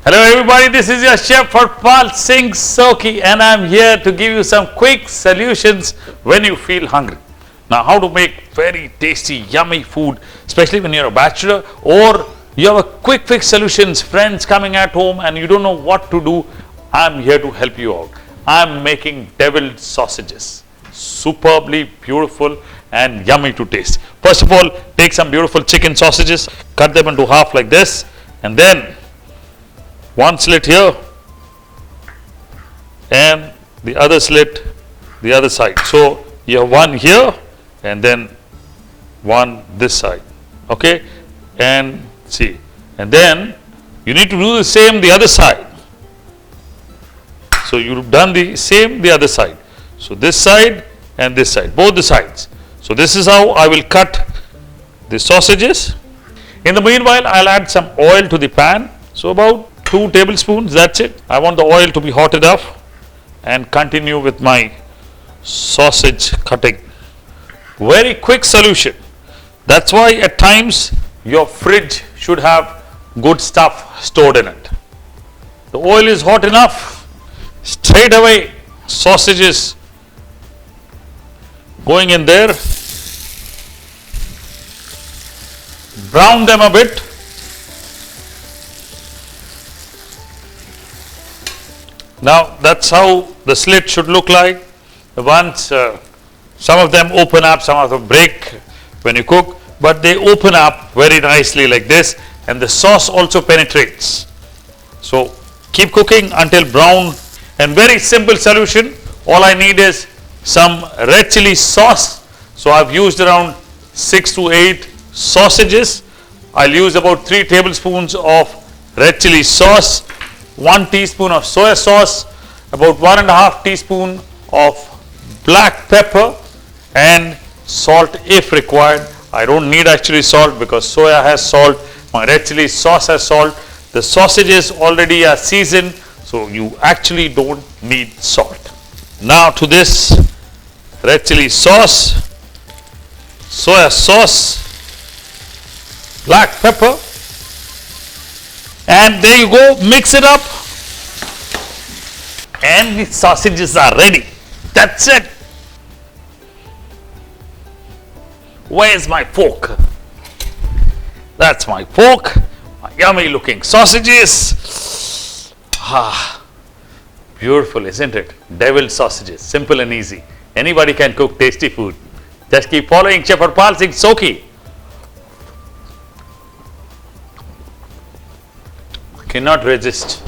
Hello everybody, this is your chef Harpal Singh and I am here to give you some quick solutions when you feel hungry. Now, how to make very tasty, yummy food, especially when you're a bachelor or you have a quick fix solutions, friends coming at home and you don't know what to do. I'm here to help you out. I'm making deviled sausages, superbly beautiful and yummy to taste. First of all, take some beautiful chicken sausages, cut them into half like this, and then one slit here and the other slit the other side. So you have one here and then one this side, okay, and see, and then you need to do the same the other side. So you've done the same the other side. So this side and this side, both the sides. So this is how I will cut the sausages. In the meanwhile, I'll add some oil to the pan. So about 2 tablespoons, that's it. I want the oil to be hot enough and continue with my sausage cutting. Very quick solution. That's why at times your fridge should have good stuff stored in it. The oil is hot enough, straight away sausages going in there. Brown them a bit. Now that's how the slit should look like. Once some of them open up, some of them break when you cook, but they open up very nicely like this, and the sauce also penetrates. So keep cooking until brown. And very simple solution. All I need is some red chili sauce. So I've used around 6 to 8 sausages. I'll use about 3 tablespoons of red chili sauce, 1 teaspoon of soya sauce, about 1.5 teaspoon of black pepper, and salt if required. I don't need actually salt because soya has salt, my red chili sauce has salt. The sausages already are seasoned, so you actually don't need salt. Now to this red chili sauce, soya sauce, black pepper, and there you go, mix it up and the sausages are ready. That's it. Where's my fork? That's my fork. My yummy looking sausages. Beautiful, isn't it? Deviled sausages, simple and easy. Anybody can cook tasty food. Just keep following Chef Harpal Singh. Cannot resist.